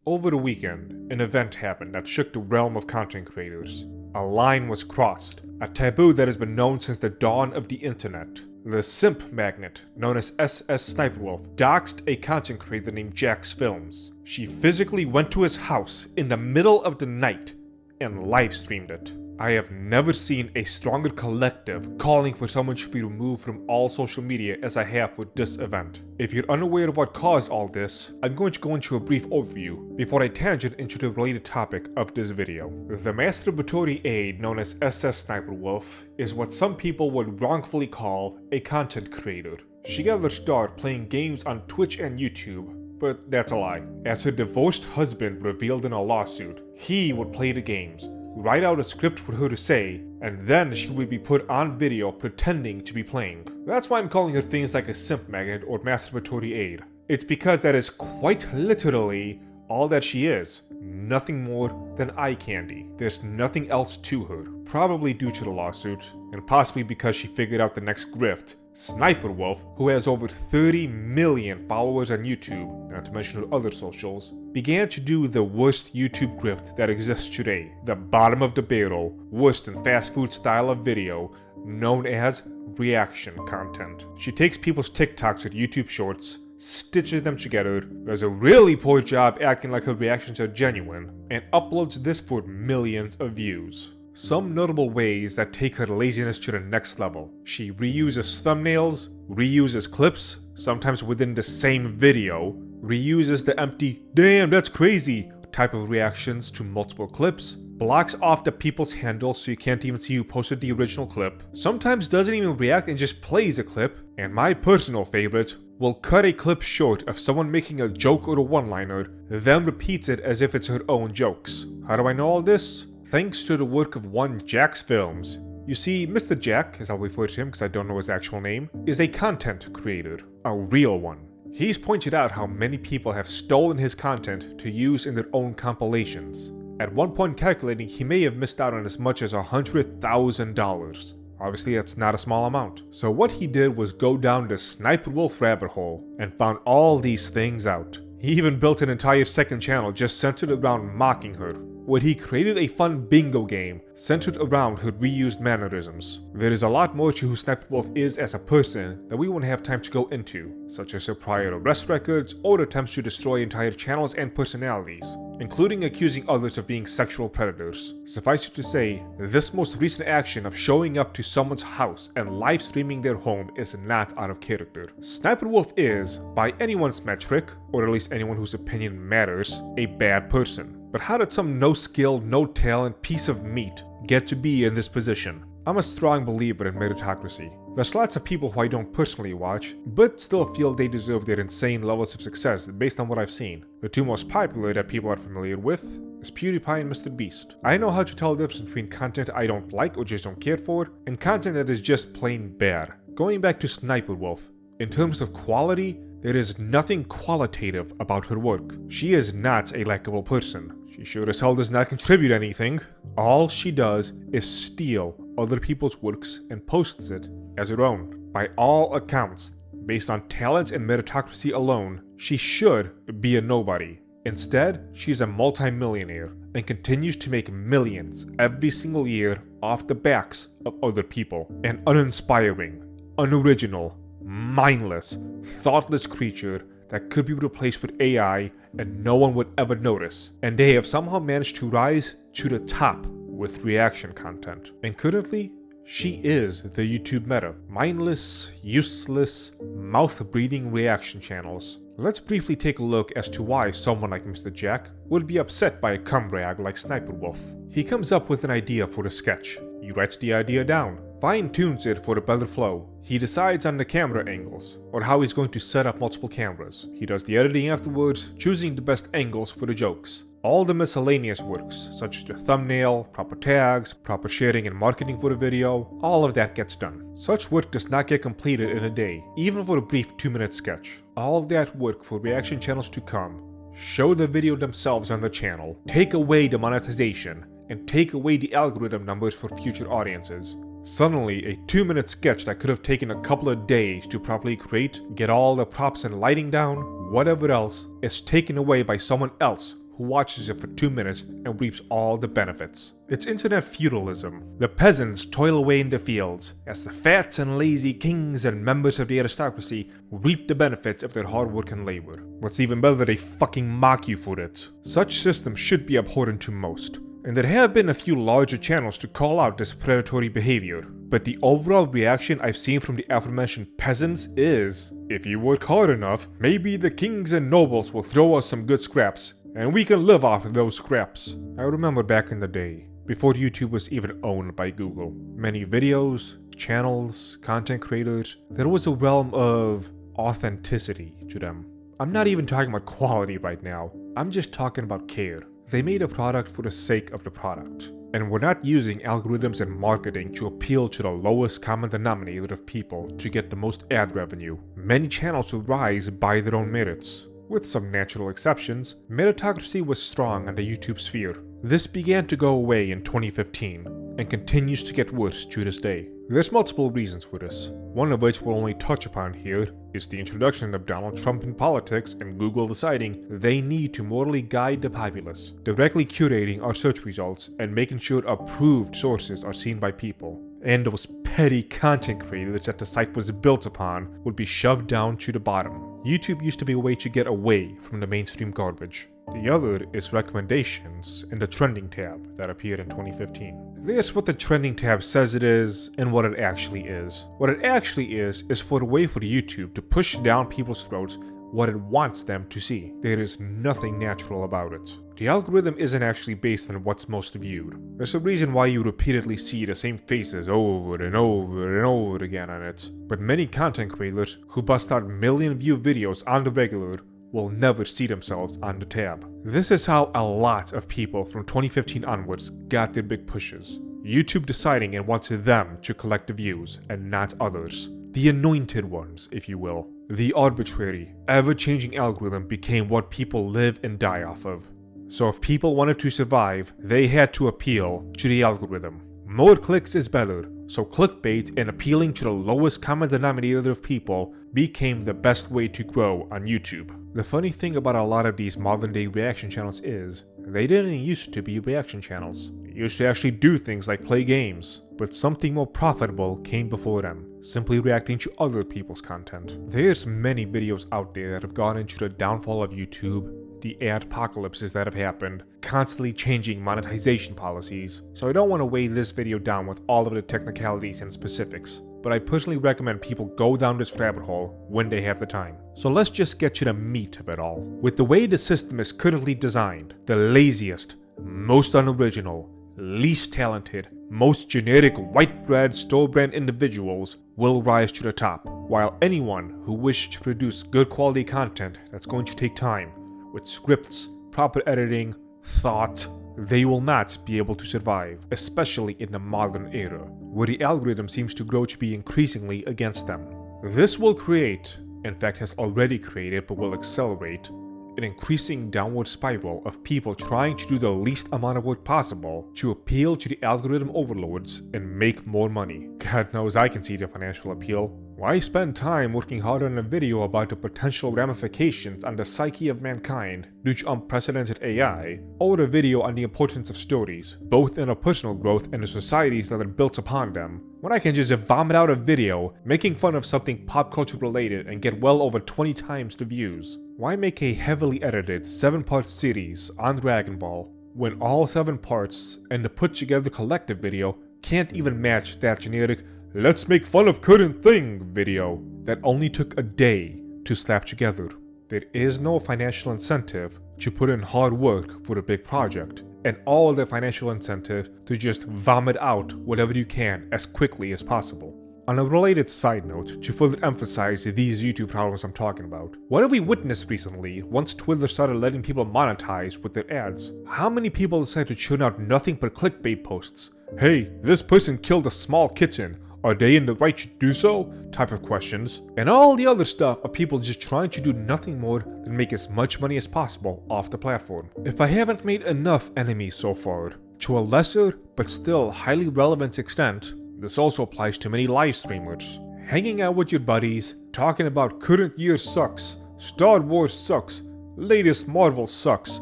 Over the weekend, an event happened that shook the realm of content creators. A line was crossed, a taboo that has been known since the dawn of the internet. The simp magnet, known as SSSniperwolf, doxed a content creator named Jacksfilms. She physically went to his house in the middle of the night and live-streamed it. I have never seen a stronger collective calling for someone to be removed from all social media as I have with this event. If you're unaware of what caused all this, I'm going to go into a brief overview before I tangent into the related topic of this video. The masturbatory aid known as SSSniperwolf is what some people would wrongfully call a content creator. She got her start playing games on Twitch and YouTube, but that's a lie. As her divorced husband revealed in a lawsuit, he would play the games, write out a script for her to say, and then she would be put on video pretending to be playing. That's why I'm calling her things like a simp magnet or masturbatory aid. It's because that is quite literally all that she is. Nothing more than eye candy. There's nothing else to her. Probably due to the lawsuit, and possibly because she figured out the next grift. Sniperwolf, who has over 30 million followers on YouTube, not to mention her other socials, began to do the worst YouTube grift that exists today. The bottom of the barrel, worst and fast food style of video, known as reaction content. She takes people's TikToks or YouTube shorts, stitches them together, does a really poor job acting like her reactions are genuine, and uploads this for millions of views. Some notable ways that take her laziness to the next level. She reuses thumbnails, reuses clips, sometimes within the same video, reuses the empty "damn, that's crazy" type of reactions to multiple clips, blocks off the people's handles so you can't even see who posted the original clip, sometimes doesn't even react and just plays a clip, and my personal favorite, will cut a clip short of someone making a joke or a one-liner, then repeats it as if it's her own jokes. How do I know all this? Thanks to the work of one Jacksfilms. You see, Mr. Jack, as I'll refer to him because I don't know his actual name, is a content creator, a real one. He's pointed out how many people have stolen his content to use in their own compilations. At one point calculating, he may have missed out on as much as $100,000. Obviously that's not a small amount. So what he did was go down the Sniperwolf rabbit hole and found all these things out. He even built an entire second channel just centered around mocking her, where he created a fun bingo game centered around her reused mannerisms. There is a lot more to who Sniperwolf is as a person that we won't have time to go into, such as her prior arrest records or attempts to destroy entire channels and personalities, including accusing others of being sexual predators. Suffice it to say, this most recent action of showing up to someone's house and live streaming their home is not out of character. Sniperwolf is, by anyone's metric, or at least anyone whose opinion matters, a bad person. But how did some no skill, no talent piece of meat get to be in this position? I'm a strong believer in meritocracy. There's lots of people who I don't personally watch, but still feel they deserve their insane levels of success based on what I've seen. The two most popular that people are familiar with is PewDiePie and Mr. Beast. I know how to tell the difference between content I don't like or just don't care for, and content that is just plain bad. Going back to Sniperwolf, in terms of quality, there is nothing qualitative about her work. She is not a likable person. She sure as hell does not contribute anything. All she does is steal other people's works and posts it as her own. By all accounts, based on talent and meritocracy alone, she should be a nobody. Instead, she's a multi-millionaire and continues to make millions every single year off the backs of other people. An uninspiring, unoriginal, mindless, thoughtless creature that could be replaced with AI and no one would ever notice. And they have somehow managed to rise to the top with reaction content. And currently, she is the YouTube meta. Mindless, useless, mouth-breathing reaction channels. Let's briefly take a look as to why someone like Mr. Jack would be upset by a cumrag like Sniperwolf. He comes up with an idea for the sketch. He writes the idea down, fine-tunes it for a better flow. He decides on the camera angles, or how he's going to set up multiple cameras. He does the editing afterwards, choosing the best angles for the jokes. All the miscellaneous works, such as the thumbnail, proper tags, proper sharing and marketing for the video, all of that gets done. Such work does not get completed in a day, even for a brief 2-minute sketch. All that work for reaction channels to come, show the video themselves on the channel, take away the monetization, and take away the algorithm numbers for future audiences. Suddenly, a 2-minute sketch that could have taken a couple of days to properly create, get all the props and lighting down, whatever else, is taken away by someone else who watches it for 2 minutes and reaps all the benefits. It's internet feudalism. The peasants toil away in the fields, as the fat and lazy kings and members of the aristocracy reap the benefits of their hard work and labor. What's even better, they fucking mock you for it. Such systems should be abhorrent to most, and there have been a few larger channels to call out this predatory behavior. But the overall reaction I've seen from the aforementioned peasants is, if you work hard enough, maybe the kings and nobles will throw us some good scraps, and we can live off of those scraps. I remember back in the day, before YouTube was even owned by Google, many videos, channels, content creators, there was a realm of authenticity to them. I'm not even talking about quality right now, I'm just talking about care. They made a product for the sake of the product. And we're not using algorithms and marketing to appeal to the lowest common denominator of people to get the most ad revenue. Many channels will rise by their own merits. With some natural exceptions, meritocracy was strong on the YouTube sphere. This began to go away in 2015 and continues to get worse to this day. There's multiple reasons for this, one of which we'll only touch upon here is the introduction of Donald Trump in politics and Google deciding they need to morally guide the populace, directly curating our search results and making sure approved sources are seen by people. And those petty content creators that the site was built upon would be shoved down to the bottom. YouTube used to be a way to get away from the mainstream garbage. The other is recommendations in the trending tab that appeared in 2015. There's what the trending tab says it is and what it actually is. What it actually is for a way for YouTube to push down people's throats what it wants them to see. There is nothing natural about it. The algorithm isn't actually based on what's most viewed. There's a reason why you repeatedly see the same faces over and over and over again on it. But many content creators who bust out million view videos on the regular will never see themselves on the tab. This is how a lot of people from 2015 onwards got their big pushes. YouTube deciding it wants them to collect the views and not others. The anointed ones, if you will. The arbitrary, ever-changing algorithm became what people live and die off of. So if people wanted to survive, they had to appeal to the algorithm. More clicks is better, so clickbait and appealing to the lowest common denominator of people became the best way to grow on YouTube. The funny thing about a lot of these modern day reaction channels is, they didn't used to be reaction channels. They used to actually do things like play games, but something more profitable came before them, simply reacting to other people's content. There's many videos out there that have gone into the downfall of YouTube, the adpocalypses that have happened, constantly changing monetization policies, so I don't want to weigh this video down with all of the technicalities and specifics, but I personally recommend people go down this rabbit hole when they have the time. So let's just get to the meat of it all. With the way the system is currently designed, the laziest, most unoriginal, least talented, most generic white bread store brand individuals will rise to the top, while anyone who wishes to produce good quality content that's going to take time, with scripts, proper editing, thought, they will not be able to survive, especially in the modern era, where the algorithm seems to grow to be increasingly against them. This will create, in fact has already created but will accelerate, an increasing downward spiral of people trying to do the least amount of work possible to appeal to the algorithm overlords and make more money. God knows I can see the financial appeal. Why spend time working hard on a video about the potential ramifications on the psyche of mankind due to unprecedented AI, or a video on the importance of stories, both in our personal growth and the societies that are built upon them, when I can just vomit out a video making fun of something pop culture related and get well over 20 times the views? Why make a heavily edited 7-part series on Dragon Ball when all 7 parts and the put together collective video can't even match that generic "let's make fun of current thing" video that only took a day to slap together? There is no financial incentive to put in hard work for a big project, and all the financial incentive to just vomit out whatever you can as quickly as possible. On a related side note, to further emphasize these YouTube problems I'm talking about, what have we witnessed recently once Twitter started letting people monetize with their ads? How many people decided to churn out nothing but clickbait posts? Hey, this person killed a small kitten. Are they in the right to do so? Type of questions. And all the other stuff of people just trying to do nothing more than make as much money as possible off the platform. If I haven't made enough enemies so far, to a lesser but still highly relevant extent, this also applies to many live streamers. Hanging out with your buddies, talking about current year sucks, Star Wars sucks, latest Marvel sucks,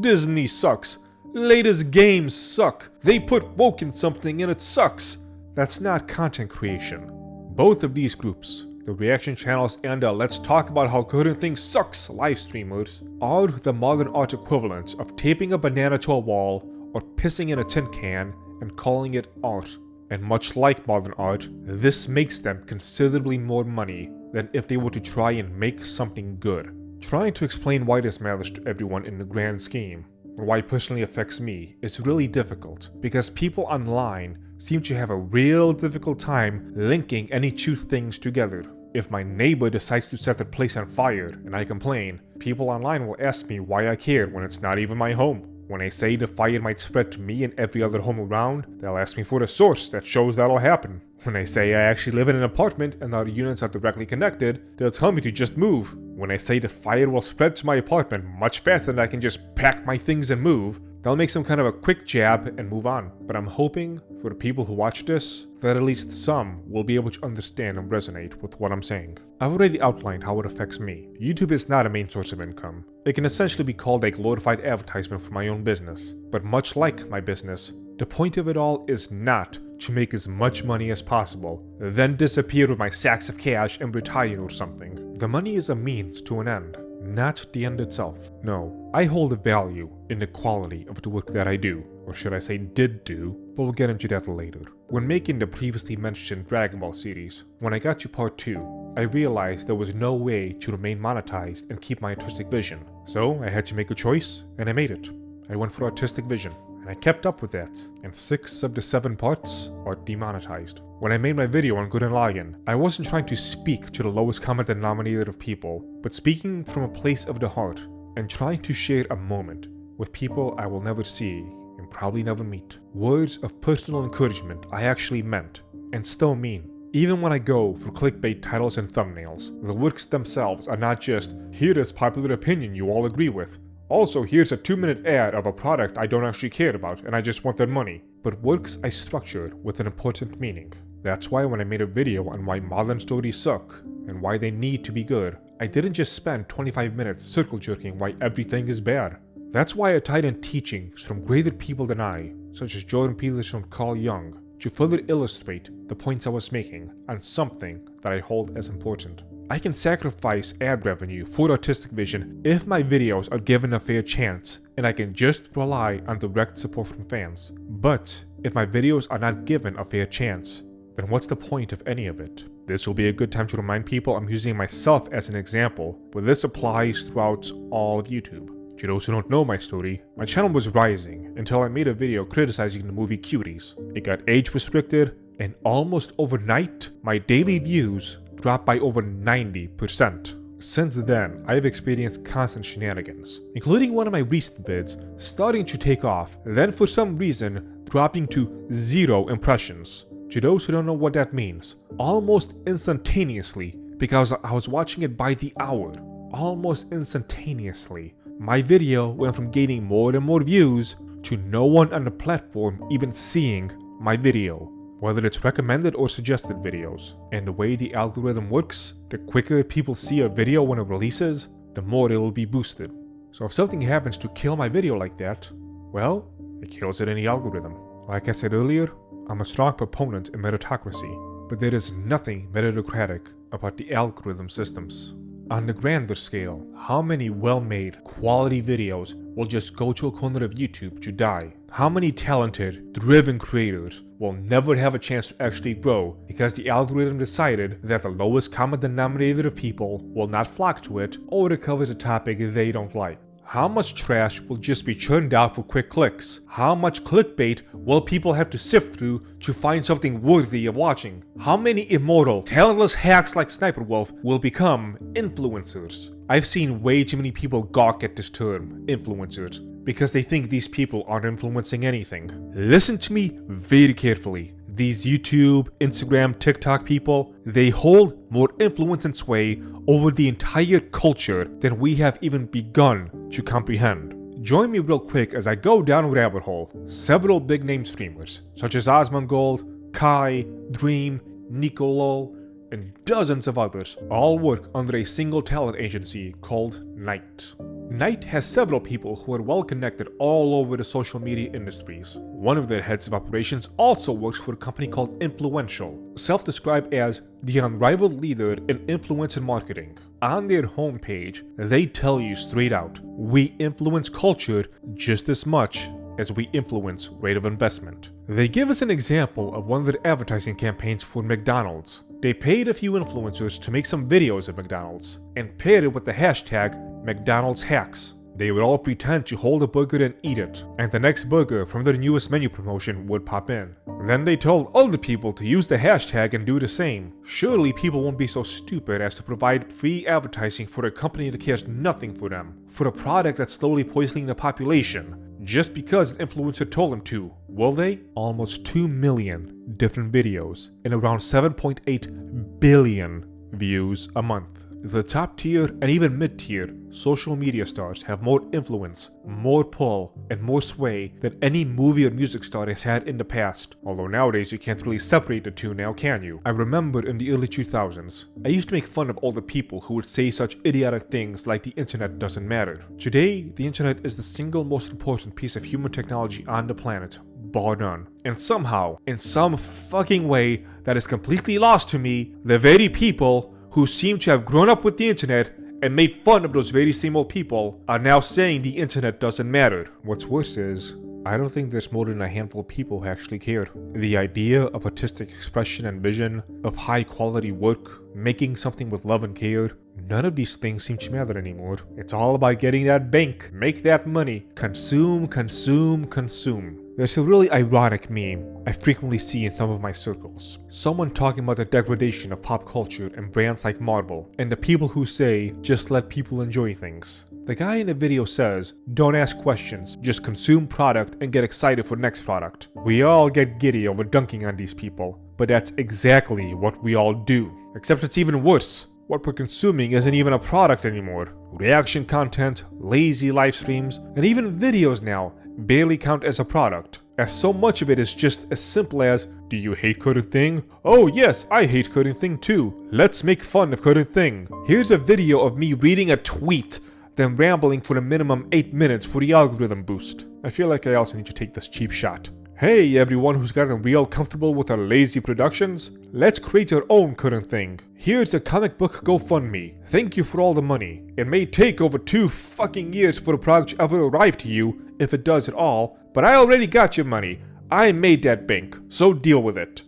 Disney sucks. Latest games suck. They put woke in something and it sucks. That's not content creation. Both of these groups, the reaction channels and the let's talk about how current things sucks live streamers, are the modern art equivalents of taping a banana to a wall or pissing in a tin can and calling it art. And much like modern art, this makes them considerably more money than if they were to try and make something good. Trying to explain why this matters to everyone in the grand scheme, and why it personally affects me, is really difficult because people online seem to have a real difficult time linking any two things together. If my neighbor decides to set their place on fire and I complain, people online will ask me why I care when it's not even my home. When I say the fire might spread to me and every other home around, they'll ask me for a source that shows that'll happen. When I say I actually live in an apartment and our units are directly connected, they'll tell me to just move. When I say the fire will spread to my apartment much faster than I can just pack my things and move, they'll make some kind of a quick jab and move on. But I'm hoping, for the people who watch this, that at least some will be able to understand and resonate with what I'm saying. I've already outlined how it affects me. YouTube is not a main source of income. It can essentially be called a glorified advertisement for my own business. But much like my business, the point of it all is not to make as much money as possible, then disappear with my sacks of cash and retire or something. The money is a means to an end, not the end itself. No, I hold a value in the quality of the work that I do, or should I say did do, but we'll get into that later. When making the previously mentioned Dragon Ball series, when I got to part 2, I realized there was no way to remain monetized and keep my artistic vision. So I had to make a choice, and I made it. I went for artistic vision, and I kept up with that, and 6 of the 7 parts are demonetized. When I made my video on Gurren Lagann, I wasn't trying to speak to the lowest common denominator of people, but speaking from a place of the heart, and trying to share a moment with people I will never see and probably never meet. Words of personal encouragement I actually meant, and still mean. Even when I go for clickbait titles and thumbnails, the works themselves are not just, here is popular opinion you all agree with. Also, here's a 2-minute ad of a product I don't actually care about and I just want their money. But works I structure with an important meaning. That's why when I made a video on why modern stories suck and why they need to be good, I didn't just spend 25 minutes circle jerking why everything is bad. That's why I tied in teachings from greater people than I, such as Jordan Peterson and Carl Jung, to further illustrate the points I was making on something that I hold as important. I can sacrifice ad revenue for artistic vision if my videos are given a fair chance and I can just rely on direct support from fans. But if my videos are not given a fair chance, then what's the point of any of it? This will be a good time to remind people I'm using myself as an example, but this applies throughout all of YouTube. To those who don't know my story, my channel was rising until I made a video criticizing the movie Cuties. It got age restricted, and almost overnight, my daily views dropped by over 90%. Since then, I've experienced constant shenanigans, including one of my recent vids starting to take off, then for some reason dropping to 0 impressions. To those who don't know what that means, almost instantaneously, because I was watching it by the hour, almost instantaneously, my video went from gaining more and more views to no one on the platform even seeing my video, whether it's recommended or suggested videos. And the way the algorithm works, the quicker people see a video when it releases, the more it will be boosted. So if something happens to kill my video like that, well, it kills it in the algorithm. Like I said earlier, I'm a strong proponent in meritocracy, but there is nothing meritocratic about the algorithm systems. On the grander scale, how many well-made, quality videos will just go to a corner of YouTube to die? How many talented, driven creators will never have a chance to actually grow because the algorithm decided that the lowest common denominator of people will not flock to it or it covers a topic they don't like? How much trash will just be churned out for quick clicks? How much clickbait will people have to sift through to find something worthy of watching? How many immoral, talentless hacks like SSSniperwolf will become influencers? I've seen way too many people gawk at this term, influencers, because they think these people aren't influencing anything. Listen to me very carefully. These YouTube, Instagram, TikTok people, they hold more influence and sway over the entire culture than we have even begun to comprehend. Join me real quick as I go down a rabbit hole. Several big name streamers, such as Osmongold, Kai, Dream, Nicolol, and dozens of others, all work under a single talent agency called Night. Knight has several people who are well connected all over the social media industries. One of their heads of operations also works for a company called Influential, self-described as the unrivaled leader in influencer marketing. On their homepage, they tell you straight out, we influence culture just as much as we influence rate of investment. They give us an example of one of their advertising campaigns for McDonald's. They paid a few influencers to make some videos of McDonald's and paired it with the hashtag McDonald's hacks. They would all pretend to hold a burger and eat it, and the next burger from their newest menu promotion would pop in. Then they told other people to use the hashtag and do the same. Surely people won't be so stupid as to provide free advertising for a company that cares nothing for them, for a product that's slowly poisoning the population, just because an influencer told them to, will they? Almost 2 million different videos and around 7.8 billion views a month. The top tier and even mid-tier social media stars have more influence, more pull, and more sway than any movie or music star has had in the past. Although nowadays you can't really separate the two now, can you? I remember in the early 2000s, I used to make fun of all the people who would say such idiotic things like the internet doesn't matter. Today, the internet is the single most important piece of human technology on the planet, bar none. And somehow, in some fucking way that is completely lost to me, the very people who seem to have grown up with the internet and made fun of those very same old people are now saying the internet doesn't matter. What's worse is, I don't think there's more than a handful of people who actually care. The idea of artistic expression and vision, of high quality work, making something with love and care, none of these things seem to matter anymore. It's all about getting that bank, make that money, consume, consume, consume. There's a really ironic meme I frequently see in some of my circles. Someone talking about the degradation of pop culture and brands like Marvel, and the people who say, just let people enjoy things. The guy in the video says, don't ask questions, just consume product and get excited for next product. We all get giddy over dunking on these people, but that's exactly what we all do. Except it's even worse. What we're consuming isn't even a product anymore. Reaction content, lazy live streams, and even videos now barely count as a product, as so much of it is just as simple as, do you hate current thing? Oh yes, I hate current thing too. Let's make fun of current thing. Here's a video of me reading a tweet, then rambling for a minimum 8 minutes for the algorithm boost. I feel like I also need to take this cheap shot. Hey everyone who's gotten real comfortable with our lazy productions, let's create our own current thing. Here's a comic book GoFundMe. Thank you for all the money. It may take over 2 fucking years for the product to ever arrive to you, if it does at all, but I already got your money. I made that bank, so deal with it.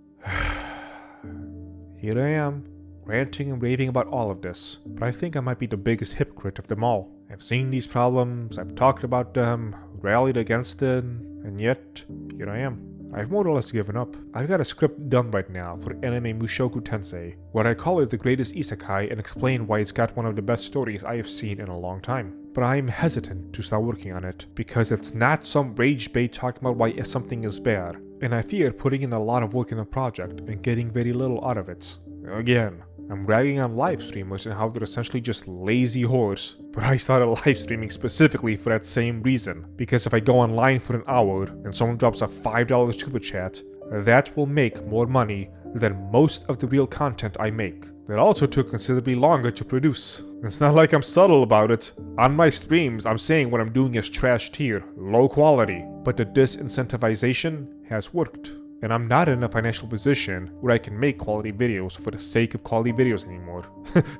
Here I am, ranting and raving about all of this, but I think I might be the biggest hypocrite of them all. I've seen these problems, I've talked about them, rallied against it, and yet, here I am. I've more or less given up. I've got a script done right now for anime Mushoku Tensei, where I call it the greatest isekai and explain why it's got one of the best stories I have seen in a long time. But I'm hesitant to start working on it, because it's not some rage bait talking about why something is bad, and I fear putting in a lot of work in the project and getting very little out of it. Again, I'm ragging on live streamers and how they're essentially just lazy whores, but I started live streaming specifically for that same reason, because if I go online for an hour and someone drops a $5 super chat, that will make more money than most of the real content I make. That also took considerably longer to produce. It's not like I'm subtle about it. On my streams, I'm saying what I'm doing is trash tier, low quality, but the disincentivization has worked. And I'm not in a financial position where I can make quality videos for the sake of quality videos anymore.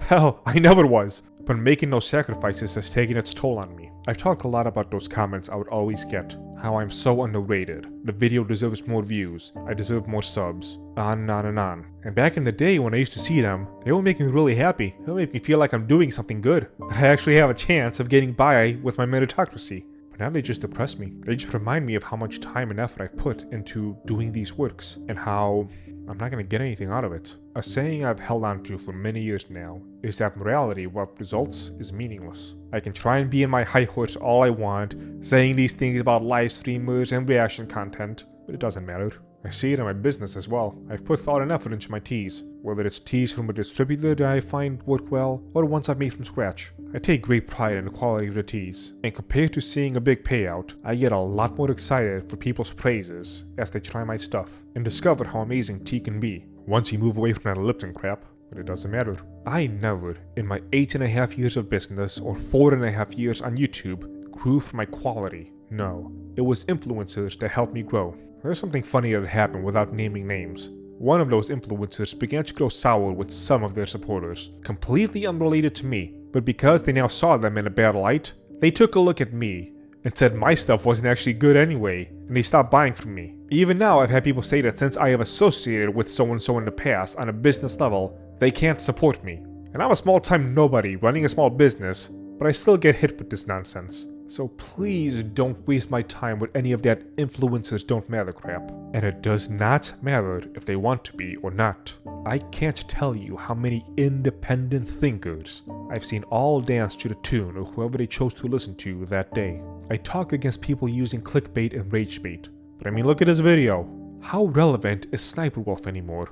Hell, I never was. But making those sacrifices has taken its toll on me. I've talked a lot about those comments I would always get. How I'm so underrated. The video deserves more views. I deserve more subs. On and on and on. And back in the day when I used to see them, they would make me really happy. They would make me feel like I'm doing something good. That I actually have a chance of getting by with my meritocracy. But now they just depress me. They just remind me of how much time and effort I've put into doing these works, and how I'm not going to get anything out of it. A saying I've held on to for many years now is that morality without results is meaningless. I can try and be in my high horse all I want, saying these things about live streamers and reaction content, but it doesn't matter. I see it in my business as well. I've put thought and effort into my teas, whether it's teas from a distributor that I find work well, or ones I've made from scratch. I take great pride in the quality of the teas, and compared to seeing a big payout, I get a lot more excited for people's praises as they try my stuff, and discover how amazing tea can be, once you move away from that Lipton crap. But it doesn't matter. I never, in my 8.5 years of business or 4.5 years on YouTube, grew for my quality. No, it was influencers that helped me grow. There's something funny that happened without naming names. One of those influencers began to grow sour with some of their supporters, completely unrelated to me, but because they now saw them in a bad light, they took a look at me and said my stuff wasn't actually good anyway, and they stopped buying from me. Even now, I've had people say that since I have associated with so-and-so in the past on a business level, they can't support me. And I'm a small-time nobody running a small business, but I still get hit with this nonsense. So please don't waste my time with any of that influencers don't matter crap. And it does not matter if they want to be or not. I can't tell you how many independent thinkers I've seen all dance to the tune of whoever they chose to listen to that day. I talk against people using clickbait and ragebait, but I mean, look at this video. How relevant is Sniperwolf anymore?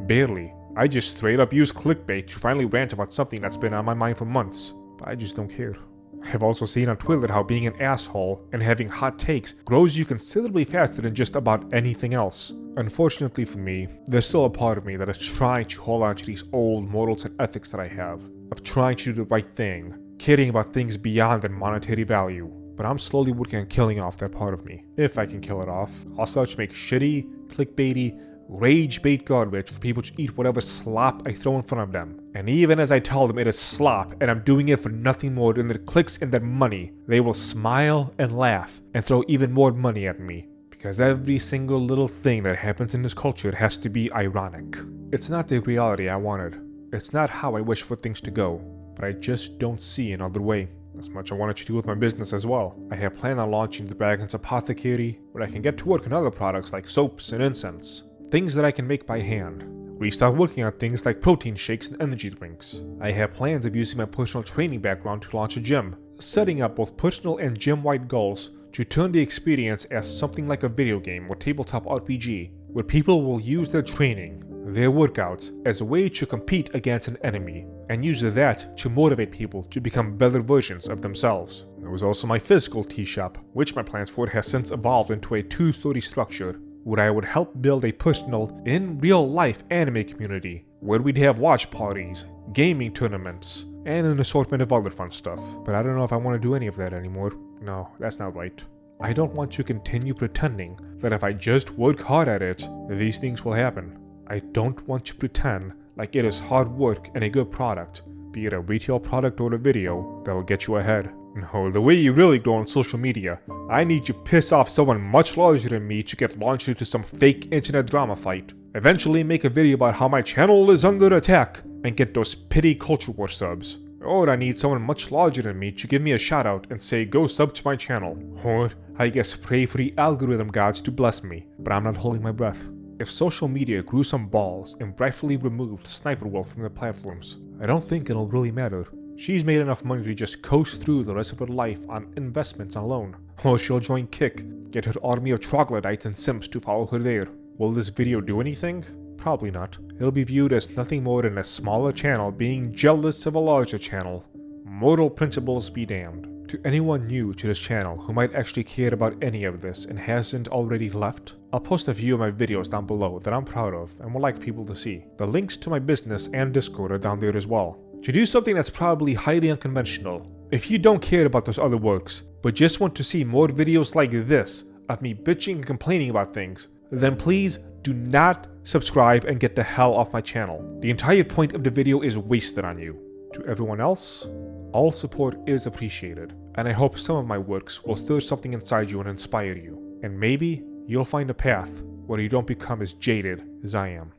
Barely. I just straight up use clickbait to finally rant about something that's been on my mind for months, but I just don't care. I've also seen on Twitter how being an asshole and having hot takes grows you considerably faster than just about anything else. Unfortunately for me, there's still a part of me that is trying to hold on to these old morals and ethics that I have, of trying to do the right thing, caring about things beyond their monetary value. But I'm slowly working on killing off that part of me. If I can kill it off, I'll start to make shitty, clickbaity, rage bait garbage for people to eat whatever slop I throw in front of them. And even as I tell them it is slop and I'm doing it for nothing more than their clicks and their money, they will smile and laugh and throw even more money at me. Because every single little thing that happens in this culture has to be ironic. It's not the reality I wanted. It's not how I wish for things to go. But I just don't see another way. As much I wanted to do with my business as well. I had planned on launching the Dragon's Apothecary, where I can get to work on other products like soaps and incense. Things that I can make by hand. Restart working on things like protein shakes and energy drinks. I have plans of using my personal training background to launch a gym, setting up both personal and gym-wide goals to turn the experience as something like a video game or tabletop RPG, where people will use their training, their workouts, as a way to compete against an enemy, and use that to motivate people to become better versions of themselves. There was also my physical tea shop, which my plans for has since evolved into a 2-story structure, where I would help build a personal, in real-life anime community, where we'd have watch parties, gaming tournaments, and an assortment of other fun stuff. But I don't know if I want to do any of that anymore. No, that's not right. I don't want to continue pretending that if I just work hard at it, these things will happen. I don't want to pretend like it is hard work and a good product, be it a retail product or a video, that will get you ahead. No, the way you really grow on social media, I need to piss off someone much larger than me to get launched into some fake internet drama fight. Eventually make a video about how my channel is under attack and get those pity culture war subs. Or I need someone much larger than me to give me a shout out and say go sub to my channel. Or I guess pray for the algorithm gods to bless me, but I'm not holding my breath. If social media grew some balls and rightfully removed Sniperwolf from the platforms, I don't think it'll really matter. She's made enough money to just coast through the rest of her life on investments alone. Or she'll join Kick, get her army of troglodytes and simps to follow her there. Will this video do anything? Probably not. It'll be viewed as nothing more than a smaller channel being jealous of a larger channel. Moral principles be damned. To anyone new to this channel who might actually care about any of this and hasn't already left, I'll post a few of my videos down below that I'm proud of and would like people to see. The links to my business and Discord are down there as well. To do something that's probably highly unconventional, if you don't care about those other works, but just want to see more videos like this of me bitching and complaining about things, then please do not subscribe and get the hell off my channel. The entire point of the video is wasted on you. To everyone else, all support is appreciated, and I hope some of my works will stir something inside you and inspire you, and maybe you'll find a path where you don't become as jaded as I am.